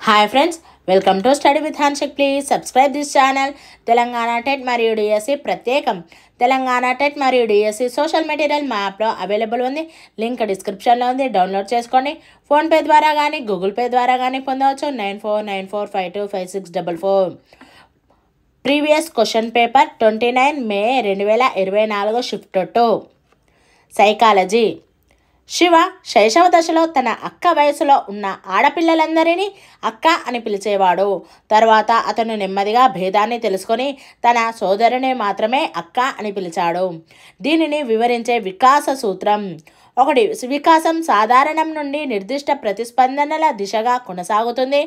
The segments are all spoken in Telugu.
Hi friends, welcome to study with handshake. Please subscribe this channel. Telangana TET మరియు డిఎస్సి ప్రత్యేకం. తెలంగాణ టెట్ మరియు డిఎస్సి సోషల్ మెటీరియల్ మా యాప్లో అవైలబుల్ ఉంది. లింక్ డిస్క్రిప్షన్లో ఉంది, డౌన్లోడ్ చేసుకోండి. ఫోన్పే ద్వారా కానీ గూగుల్ పే ద్వారా కానీ పొందవచ్చు. 9494525644. ప్రీవియస్ క్వశ్చన్ పేపర్ 29 మే 2024 షిఫ్ట్ 2 సైకాలజీ. శివ శైశవ దశలో తన అక్క వయసులో ఉన్న ఆడపిల్లలందరినీ అక్క అని పిలిచేవాడు. తర్వాత అతను నెమ్మదిగా భేదాన్ని తెలుసుకొని తన సోదరుని మాత్రమే అక్క అని పిలిచాడు. దీనిని వివరించే వికాస సూత్రం. 1. వికాసం సాధారణం నుండి నిర్దిష్ట ప్రతిస్పందనల దిశగా కొనసాగుతుంది.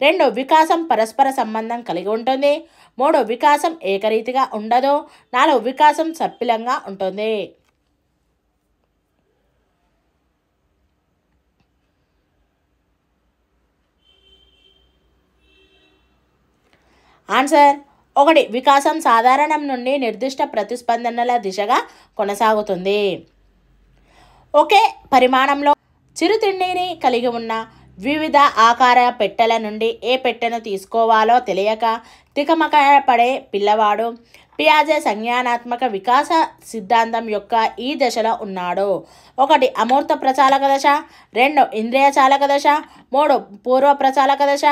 2. వికాసం పరస్పర సంబంధం కలిగి ఉంటుంది. 3. వికాసం ఏకరీతిగా ఉండదు. 4. వికాసం సర్పిలంగా ఉంటుంది. ఆన్సర్ 1. వికాసం సాధారణం నుండి నిర్దిష్ట ప్రతిస్పందనల దిశగా కొనసాగుతుంది. ఒకే పరిమాణంలో చిరుతిండిని కలిగి ఉన్న వివిధ ఆకార పెట్టెల నుండి ఏ పెట్టెను తీసుకోవాలో తెలియక తికమకపడే పిల్లవాడు పియాజే సంజ్ఞానాత్మక వికాస సిద్ధాంతం యొక్క ఈ దశలో ఉన్నాడు. 1. అమూర్త ప్రచాలక దశ. 2. ఇంద్రియ చాలక దశ. 3. పూర్వ ప్రచాలక దశ.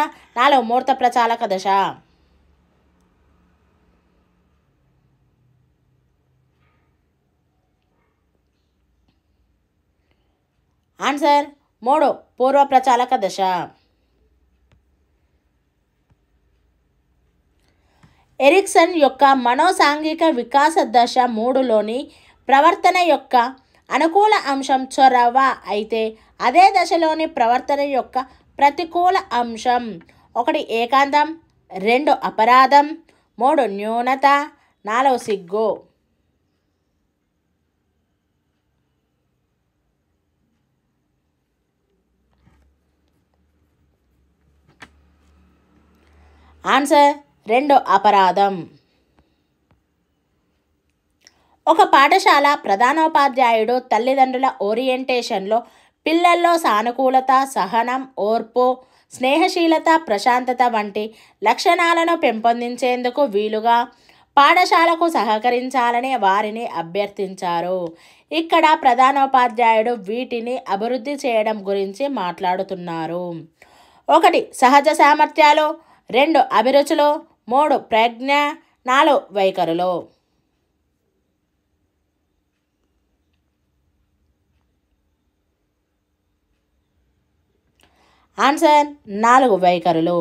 4. మూర్త ప్రచాలక దశ. ఆన్సర్ 3. పూర్వ ప్రచాలక దశ. ఎరిక్సన్ యొక్క మనోసాంఘిక వికాస దశ 3లోని ప్రవర్తన యొక్క అనుకూల అంశం చొరవ అయితే అదే దశలోని ప్రవర్తన యొక్క ప్రతికూల అంశం 1. ఏకాంతం. 2. అపరాధం. 3. న్యూనత. 4. సిగ్గు. ఆన్సర్ 2. అపరాధం. ఒక పాఠశాల ప్రధానోపాధ్యాయుడు తల్లిదండ్రుల ఓరియంటేషన్లో పిల్లల్లో సానుకూలత, సహనం, ఓర్పు, స్నేహశీలత, ప్రశాంతత వంటి లక్షణాలను పెంపొందించేందుకు వీలుగా పాఠశాలకు సహకరించాలని వారిని అభ్యర్థించారు. ఇక్కడ ప్రధానోపాధ్యాయుడు వీటిని అభివృద్ధి చేయడం గురించి మాట్లాడుతున్నారు. 1. సహజ సామర్థ్యాలు. 2. అభిరుచులు. 3. ప్రజ్ఞ. 4. వైఖరులు. ఆన్సర్ 4. వైఖరులు.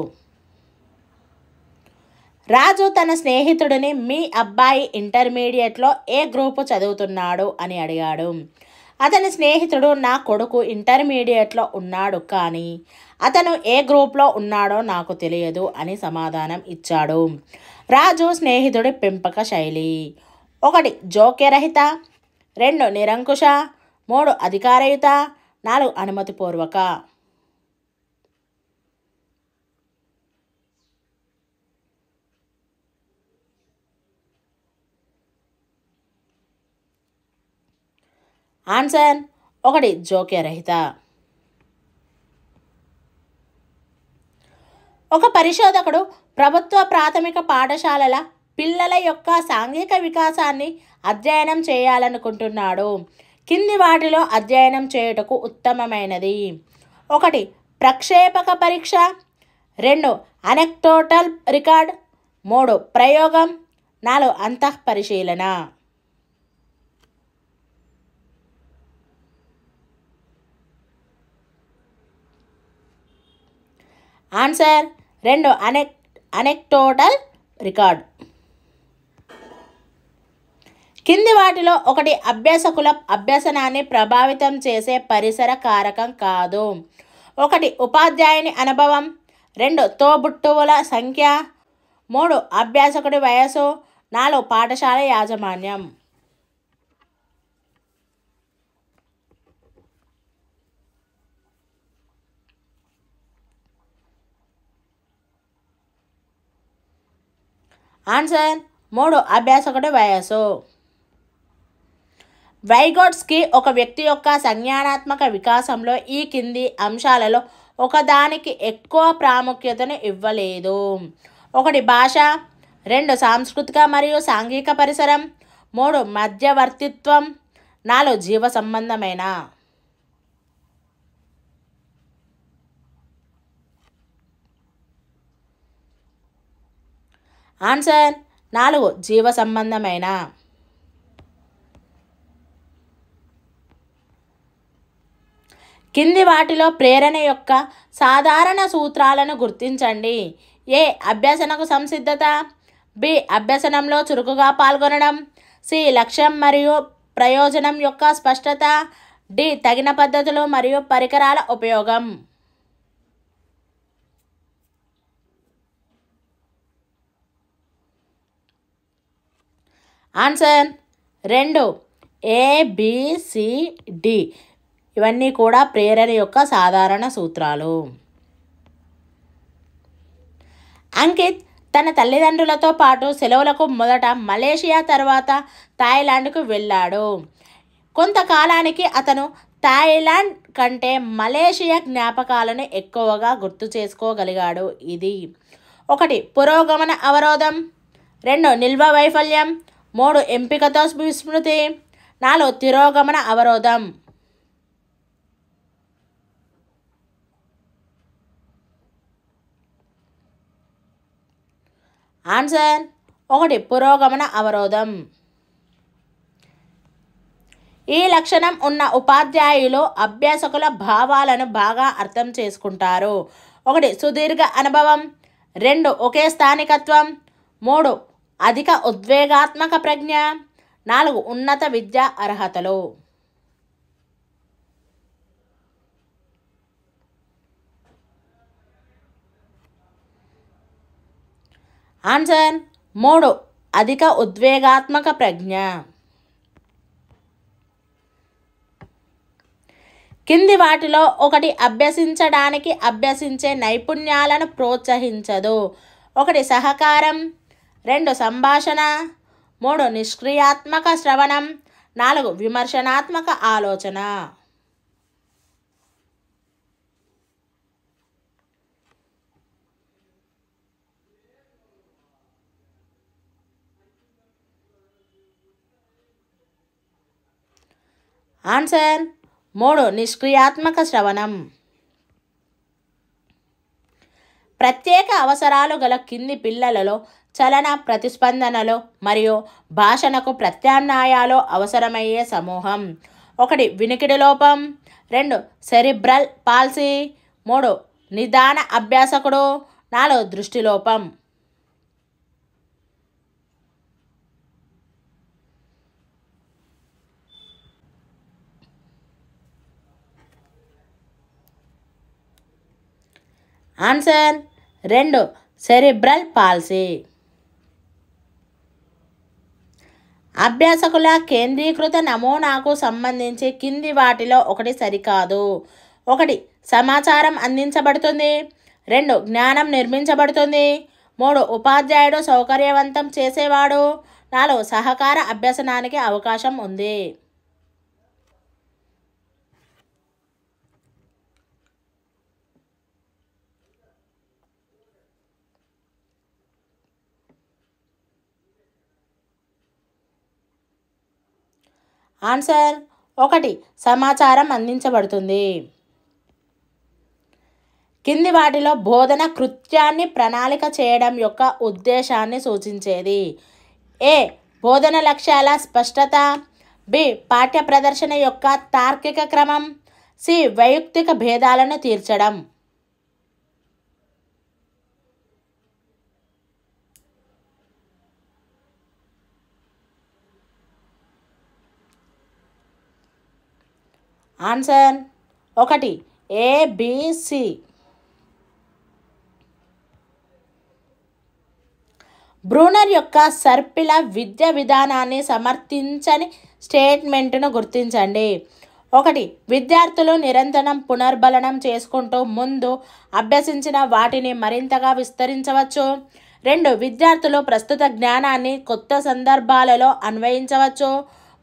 రాజు తన స్నేహితుడిని మీ అబ్బాయి ఇంటర్మీడియట్లో ఏ గ్రూపు చదువుతున్నాడు అని అడిగాడు. అతని స్నేహితుడు నా కొడుకు ఇంటర్మీడియట్లో ఉన్నాడు, కానీ అతను ఏ గ్రూప్లో ఉన్నాడో నాకు తెలియదు అని సమాధానం ఇచ్చాడు. రాజు స్నేహితుడి పెంపక శైలి. 1. జోక్యరహిత. 2. నిరంకుశ. 3. అధికారయుత. 4. అనుమతిపూర్వక. ఆన్సర్ 1. జోక్యరహిత. ఒక పరిశోధకుడు ప్రభుత్వ ప్రాథమిక పాఠశాలల పిల్లల యొక్క సాంఘిక వికాసాన్ని అధ్యయనం చేయాలనుకుంటున్నాడు. కింది వాటిలో అధ్యయనం చేయుటకు ఉత్తమమైనది. 1. ప్రక్షేపక పరీక్ష. 2. Anecdotal record. 3. ప్రయోగం. 4. అంతఃపరిశీలన. ఆన్సర్ 2. Anecdotal record. కింది వాటిలో 1 అభ్యాసకుల అభ్యసనాన్ని ప్రభావితం చేసే పరిసర కారకం కాదు. 1. ఉపాధ్యాయుని అనుభవం. 2. తోబుట్టువుల సంఖ్య. 3. అభ్యాసకుడి వయసు. 4. పాఠశాల యాజమాన్యం. ఆన్సర్ 3. అభ్యాసకుడి వయస్సు. వైగోట్స్కీ ఒక వ్యక్తి యొక్క సంజ్ఞానాత్మక వికాసంలో ఈ కింది అంశాలలో ఒకదానికి ఎక్కువ ప్రాముఖ్యతను ఇవ్వలేదు. 1 భాష, 2 సాంస్కృతిక మరియు సాంఘిక పరిసరం, 3 మధ్యవర్తిత్వం, 4 జీవ సంబంధమైన. ఆన్సర్ 4 జీవ సంబంధమైన. కింది వాటిలో ప్రేరణ యొక్క సాధారణ సూత్రాలను గుర్తించండి. ఏ అభ్యసనకు సంసిద్ధత, బి అభ్యసనంలో చురుకుగా పాల్గొనడం, సి లక్ష్యం మరియు ప్రయోజనం యొక్క స్పష్టత, డి తగిన పద్ధతులు మరియు పరికరాల ఉపయోగం. Answer 2 ABCD. ఇవన్నీ కూడా ప్రేరణ యొక్క సాధారణ సూత్రాలు. అంకిత్ తన తల్లిదండ్రులతో పాటు సెలవులకు మొదట మలేషియా తర్వాత థాయిలాండ్కు వెళ్ళాడు. కొంతకాలానికి అతను థాయిలాండ్ కంటే మలేషియా జ్ఞాపకాలను ఎక్కువగా గుర్తు చేసుకోగలిగాడు. ఇది 1 పురోగమన అవరోధం, 2 నిల్వ వైఫల్యం, 3 ఎంపికతో విస్మృతి, 4 తిరోగమన అవరోధం. ఆన్సర్ 1 పురోగమన అవరోధం. ఈ లక్షణం ఉన్న ఉపాధ్యాయులు అభ్యాసకుల భావాలను బాగా అర్థం చేసుకుంటారు. 1 సుదీర్ఘ అనుభవం, 2 ఒకే స్థానికత్వం, 3 అధిక ఉద్వేగాత్మక ప్రజ్ఞ, 4 ఉన్నత విద్యా అర్హతలు. ఆన్సర్ 3 అధిక ఉద్వేగాత్మక ప్రజ్ఞ. కింది వాటిలో 1 అభ్యసించడానికి అభ్యసించే నైపుణ్యాలను ప్రోత్సహించదు. 1 సహకారం, 2 సంభాషణ, 3 నిష్క్రియాత్మక శ్రవణం, 4 విమర్శనాత్మక ఆలోచన. ఆన్సర్ 3 నిష్క్రియాత్మక శ్రవణం. ప్రత్యేక అవసరాలు గల కింది పిల్లలలో చలన ప్రతిస్పందనలు మరియు భాషణకు ప్రత్యామ్నాయాలు అవసరమయ్యే సమూహం. 1 వినికిడి లోపం, 2 సెరిబ్రల్ పాల్సీ, 3 నిదాన అభ్యాసకుడు, 4 దృష్టి లోపం. Answer 2 cerebral palsy. అభ్యాసకుల కేంద్రీకృత నమూనాకు సంబంధించి కింది వాటిలో 1 సరికాదు. 1 సమాచారం అందించబడుతుంది, 2 జ్ఞానం నిర్మించబడుతుంది, 3 ఉపాధ్యాయుడు సౌకర్యవంతం చేసేవాడు, 4 సహకార అభ్యసనానికి అవకాశం ఉంది. ఆన్సర్ 1 సమాచారం అందించబడుతుంది. కింది వాటిలో బోధన కృత్యాన్ని ప్రణాళిక చేయడం యొక్క ఉద్దేశాన్ని సూచించేది. ఏ బోధన లక్ష్యాల స్పష్టత, బి పాఠ్య ప్రదర్శన యొక్క తార్కిక క్రమం, సి వైయక్తిక భేదాలను తీర్చడం. Answer 1 ABC. బ్రూనర్ యొక్క సర్పిల విద్య విధానాన్ని సమర్థించని స్టేట్మెంట్ను గుర్తించండి. 1 విద్యార్థులు నిరంతరం పునర్బలనం చేసుకుంటూ ముందు అభ్యసించిన వాటిని మరింతగా విస్తరించవచ్చు. 2 విద్యార్థులు ప్రస్తుత జ్ఞానాన్ని కొత్త సందర్భాలలో అన్వయించవచ్చు.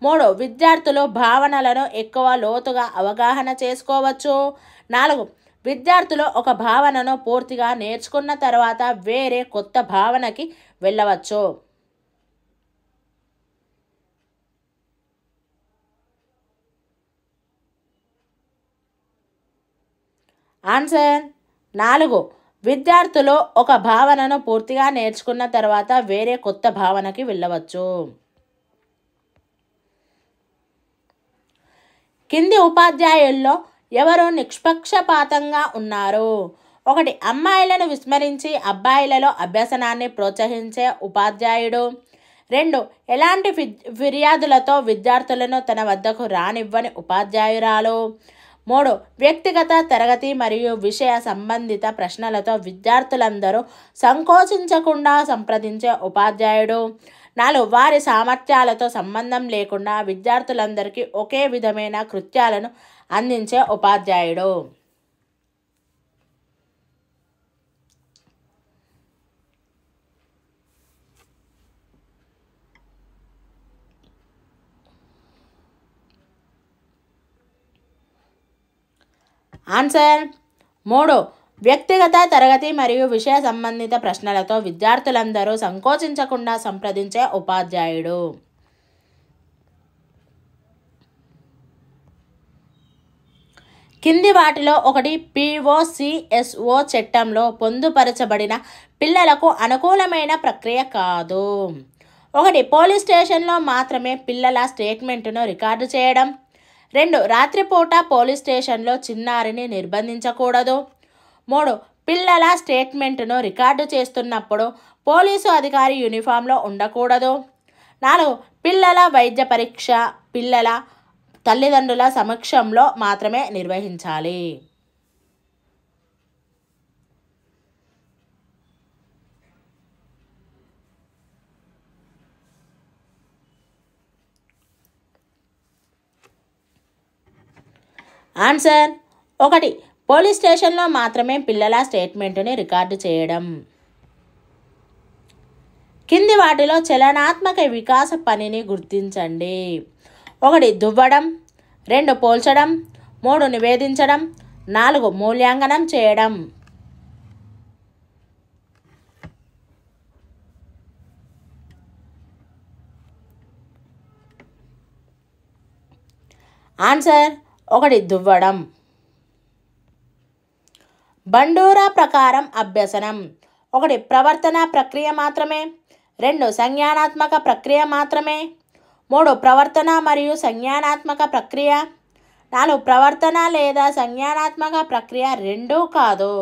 3 విద్యార్థులు భావనలను ఎక్కువ లోతుగా అవగాహన చేసుకోవచ్చు. 4 విద్యార్థులు ఒక భావనను పూర్తిగా నేర్చుకున్న తర్వాత వేరే కొత్త భావనకి వెళ్ళవచ్చు. ఆన్సర్ 4. విద్యార్థులు ఒక భావనను పూర్తిగా నేర్చుకున్న తర్వాత వేరే కొత్త భావనకి వెళ్ళవచ్చు. కింది ఉపాధ్యాయుల్లో ఎవరు నిష్పక్షపాతంగా ఉన్నారు? 1. అమ్మాయిలను విస్మరించి అబ్బాయిలలో అభ్యసనాన్ని ప్రోత్సహించే ఉపాధ్యాయుడు. 2. ఎలాంటి ఫిర్యాదులతో విద్యార్థులను తన వద్దకు రానివ్వని ఉపాధ్యాయురాలు. 3. వ్యక్తిగత, తరగతి మరియు విషయ సంబంధిత ప్రశ్నలతో విద్యార్థులందరూ సంకోచించకుండా సంప్రదించే ఉపాధ్యాయుడు. 4. వారి సామర్థ్యాలతో సంబంధం లేకుండా విద్యార్థులందరికీ ఒకే విధమైన కృత్యాలను అందించే ఉపాధ్యాయుడు. ఆన్సర్ 3. వ్యక్తిగత, తరగతి మరియు విషయ సంబంధిత ప్రశ్నలతో విద్యార్థులందరూ సంకోచించకుండా సంప్రదించే ఉపాధ్యాయుడు. కింది వాటిలో ఒకటి POCSO చట్టంలో పొందుపరచబడిన పిల్లలకు అనుకూలమైన ప్రక్రియ కాదు. 1. పోలీస్ స్టేషన్లో మాత్రమే పిల్లల స్టేట్మెంటును రికార్డు చేయడం. 2. రాత్రిపూట పోలీస్ స్టేషన్లో చిన్నారిని నిర్బంధించకూడదు. 3. పిల్లల స్టేట్మెంటును రికార్డు చేస్తున్నప్పుడు పోలీసు అధికారి యూనిఫామ్లో ఉండకూడదు. 4. పిల్లల వైద్య పరీక్ష పిల్లల తల్లిదండ్రుల సమక్షంలో మాత్రమే నిర్వహించాలి. ఆన్సర్ 1. పోలీస్ స్టేషన్లో మాత్రమే పిల్లల స్టేట్మెంటుని రికార్డు చేయడం. కింది వాటిలో చలనాత్మక వికాస పనిని గుర్తించండి. 1. దువ్వడం. 2. పోల్చడం. 3. నివేదించడం. 4. మూల్యాంకనం చేయడం. ఆన్సర్ 1. దువ్వడం. బండూరా ప్రకారం అభ్యసనం. 1. ప్రవర్తన ప్రక్రియ మాత్రమే. 2. సంజ్ఞానాత్మక ప్రక్రియ మాత్రమే. 3. ప్రవర్తన మరియు సంజ్ఞానాత్మక ప్రక్రియ. 4. ప్రవర్తన లేదా సంజ్ఞానాత్మక ప్రక్రియ రెండూ కాదు.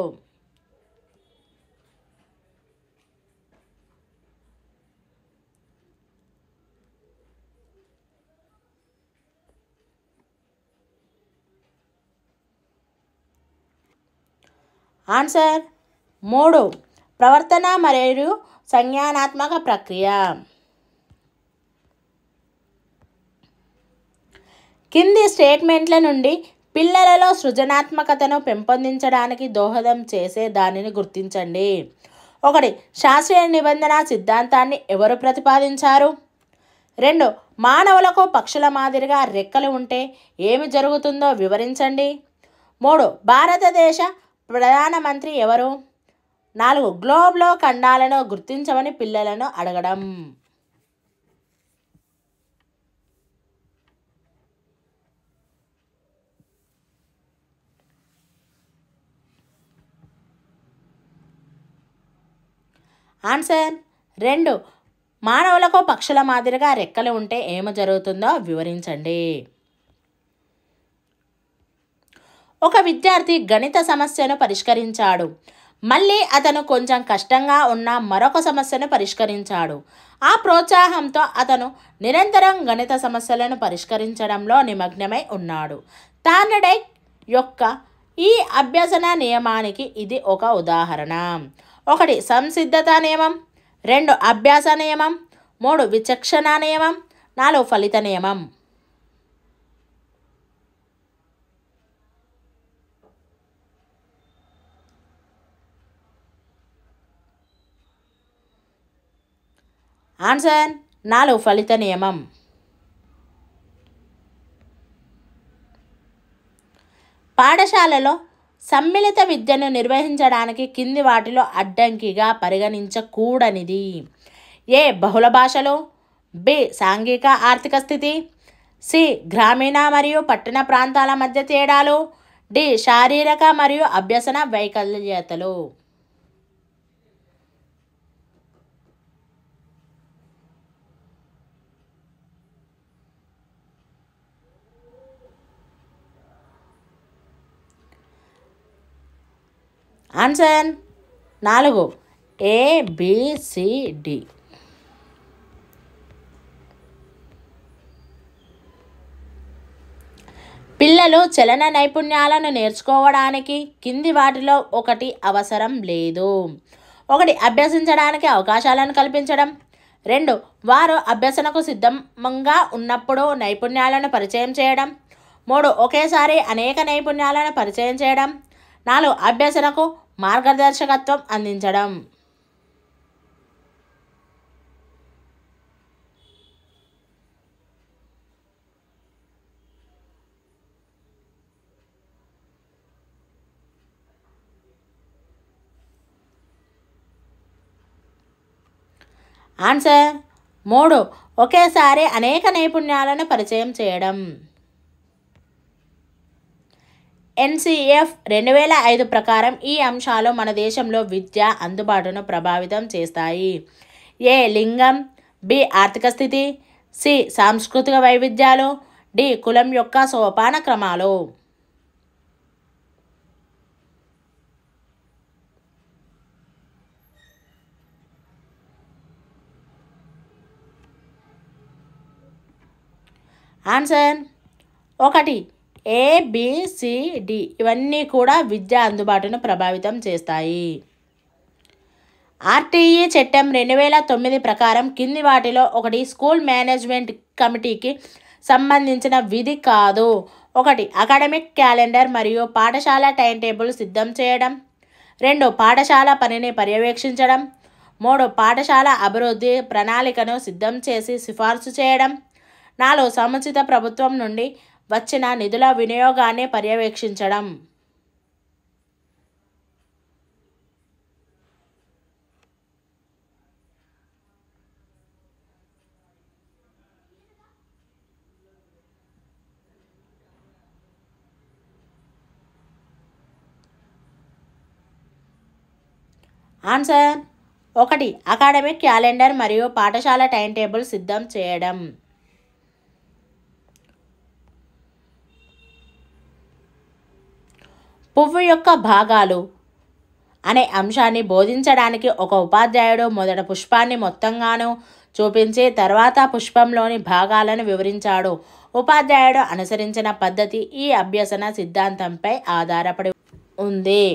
ఆన్సర్ 3. ప్రవర్తన మరియు సంజ్ఞానాత్మక ప్రక్రియ. కింది స్టేట్మెంట్ల నుండి పిల్లలలో సృజనాత్మకతను పెంపొందించడానికి దోహదం చేసే దానిని గుర్తించండి. 1. శాస్త్రీయ నిబంధన సిద్ధాంతాన్ని ఎవరు ప్రతిపాదించారు? 2. మానవులకు పక్షుల మాదిరిగా రెక్కలు ఉంటే ఏమి జరుగుతుందో వివరించండి. 3. భారతదేశ ప్రధానమంత్రి ఎవరు? 4. గ్లోబ్లో ఖండాలను గుర్తించమని పిల్లలను అడగడం. ఆన్సర్ 2. మానవులకు పక్షుల మాదిరిగా రెక్కలు ఉంటే ఏమి జరుగుతుందో వివరించండి. ఒక విద్యార్థి గణిత సమస్యను పరిష్కరించాడు. మళ్ళీ అతను కొంచెం కష్టంగా ఉన్న మరొక సమస్యను పరిష్కరించాడు. ఆ ప్రోత్సాహంతో అతను నిరంతరం గణిత సమస్యలను పరిష్కరించడంలో నిమగ్నమై ఉన్నాడు. థార్న్డైక్ యొక్క ఈ అభ్యసన నియమానికి ఇది ఒక ఉదాహరణ. 1. సంసిద్ధత నియమం. 2. అభ్యాస నియమం. 3. విచక్షణ నియమం. 4. ఫలిత నియమం. ఆన్సర్ 4. ఫలిత నియమం. పాఠశాలలో సమ్మిళిత విద్యను నిర్వహించడానికి కింది వాటిలో అడ్డంకిగా పరిగణించకూడనిది: ఏ బహుళ భాషలు, బి సాంఘిక ఆర్థిక స్థితి, సి గ్రామీణ మరియు పట్టణ ప్రాంతాల మధ్య తేడాలు, డి శారీరక మరియు అభ్యసన వైకల్యతలు. Answer 4 ABCD. పిల్లలు చలన నైపుణ్యాలను నేర్చుకోవడానికి కింది వాటిలో ఒకటి అవసరం లేదు: 1 అభ్యసించడానికి అవకాశాలను కల్పించడం, 2 వారు అభ్యసనకు సిద్ధంగా ఉన్నప్పుడు నైపుణ్యాలను పరిచయం చేయడం, 3 ఒకేసారి అనేక నైపుణ్యాలను పరిచయం చేయడం, 4 అభ్యసనకు మార్గదర్శకత్వం అందించడం. ఆన్సర్ 3 ఒకేసారి అనేక నైపుణ్యాలను పరిచయం చేయడం. NCF 2005 ప్రకారం ఈ అంశాలు మన దేశంలో విద్య అందుబాటును ప్రభావితం చేస్తాయి: ఏ లింగం, బి ఆర్థిక స్థితి, సి సాంస్కృతిక వైవిధ్యాలు, డి కులం యొక్క సోపాన క్రమాలు. Answer 1 ABCD. ఇవన్నీ కూడా విద్య అందుబాటును ప్రభావితం చేస్తాయి. RTE చట్టం 2009 ప్రకారం కింది వాటిలో ఒకటి స్కూల్ మేనేజ్మెంట్ కమిటీకి సంబంధించిన విధి కాదు: 1 అకాడమిక్ క్యాలెండర్ మరియు పాఠశాల టైం టేబుల్ సిద్ధం చేయడం, 2 పాఠశాల పనిని పర్యవేక్షించడం, 3 పాఠశాల అభివృద్ధి ప్రణాళికను సిద్ధం చేసి సిఫార్సు చేయడం, 4 సముచిత ప్రభుత్వం నుండి వచ్చిన నిధుల వినియోగాన్ని పర్యవేక్షించడం. ఆన్సర్ 1 అకాడమిక్ క్యాలెండర్ మరియు పాఠశాల టైం టేబుల్ సిద్ధం చేయడం. పువ్వు యొక్క భాగాలు అనే అంశాన్ని బోధించడానికి ఒక ఉపాధ్యాయుడు మొదట పుష్పాన్ని మొత్తంగాను చూపించి తర్వాత పుష్పంలోని భాగాలను వివరించాడు. ఉపాధ్యాయుడు అనుసరించిన పద్ధతి ఈ అభ్యసన సిద్ధాంతంపై ఆధారపడి ఉంది: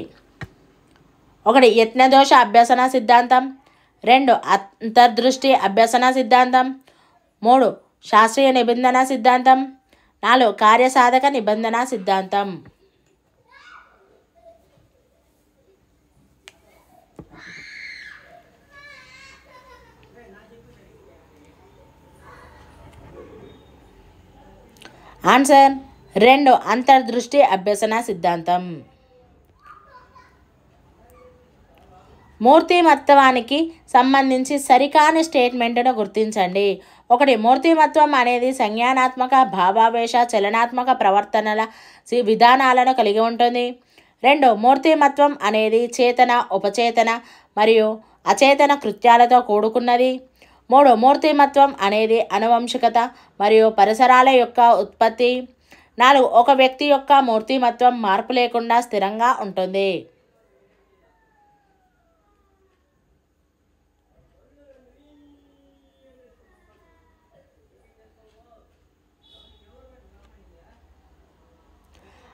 1 యత్నదోష అభ్యసన సిద్ధాంతం, 2 అంతర్దృష్టి అభ్యసన సిద్ధాంతం, 3 శాస్త్రీయ నిబంధన సిద్ధాంతం, 4 కార్యసాధక నిబంధన సిద్ధాంతం. ఆన్సర్ 2 అంతర్దృష్టి అభ్యసన సిద్ధాంతం. మూర్తిమత్వానికి సంబంధించి సరికాని స్టేట్మెంట్ను గుర్తించండి: 1 మూర్తిమత్వం అనేది సంజ్ఞానాత్మక, భావావేశ, చలనాత్మక ప్రవర్తనల విధానాలను కలిగి ఉంటుంది. 2 మూర్తిమత్వం అనేది చేతన, ఉపచేతన మరియు అచేతన కృత్యాలతో కూడుకున్నది. 3 మూర్తిమత్వం అనేది ఆనువంశికత మరియు పరిసరాల యొక్క ఉత్పత్తి. 4 ఒక వ్యక్తి యొక్క మూర్తిమత్వం మార్పు లేకుండా స్థిరంగా ఉంటుంది.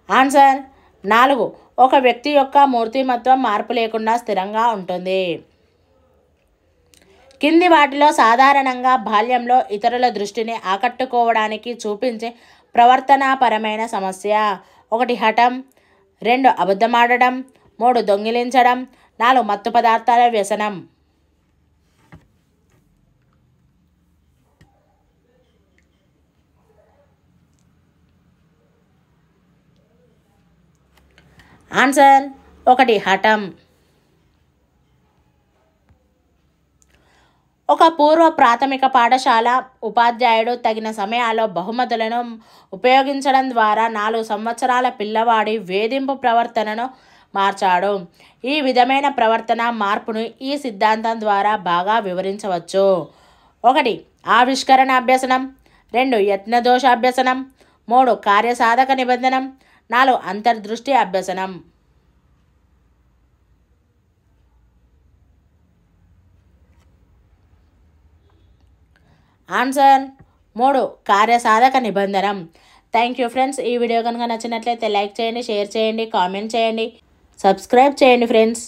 ఆన్సర్ 4 ఒక వ్యక్తి యొక్క మూర్తిమత్వం మార్పు లేకుండా స్థిరంగా ఉంటుంది. కింది వాటిలో సాధారణంగా బాల్యంలో ఇతరుల దృష్టిని ఆకట్టుకోవడానికి చూపించే ప్రవర్తనాపరమైన సమస్య: 1 హఠం, 2 అబద్ధమాడడం, 3 దొంగిలించడం, 4 మత్తు పదార్థాల వ్యసనం. ఆన్సర్ 1 హఠం. ఒక పూర్వ ప్రాథమిక పాఠశాల ఉపాధ్యాయుడు తగిన సమయాల్లో బహుమతులను ఉపయోగించడం ద్వారా 4 సంవత్సరాల పిల్లవాడి వేధింపు ప్రవర్తనను మార్చాడు. ఈ విధమైన ప్రవర్తన మార్పును ఈ సిద్ధాంతం ద్వారా బాగా వివరించవచ్చు. 1 ఆవిష్కరణ అభ్యసనం, 2 యత్నదోష అభ్యసనం, 3 కార్యసాధక నిబంధనం, 4 అంతర్దృష్టి అభ్యసనం. ఆన్సర్ 3 కార్యసాధక నిబంధనం. Thank you friends. ఈ వీడియో కనుక నచ్చినట్లయితే లైక్ చేయండి, షేర్ చేయండి, కామెంట్ చేయండి, సబ్స్క్రైబ్ చేయండి ఫ్రెండ్స్.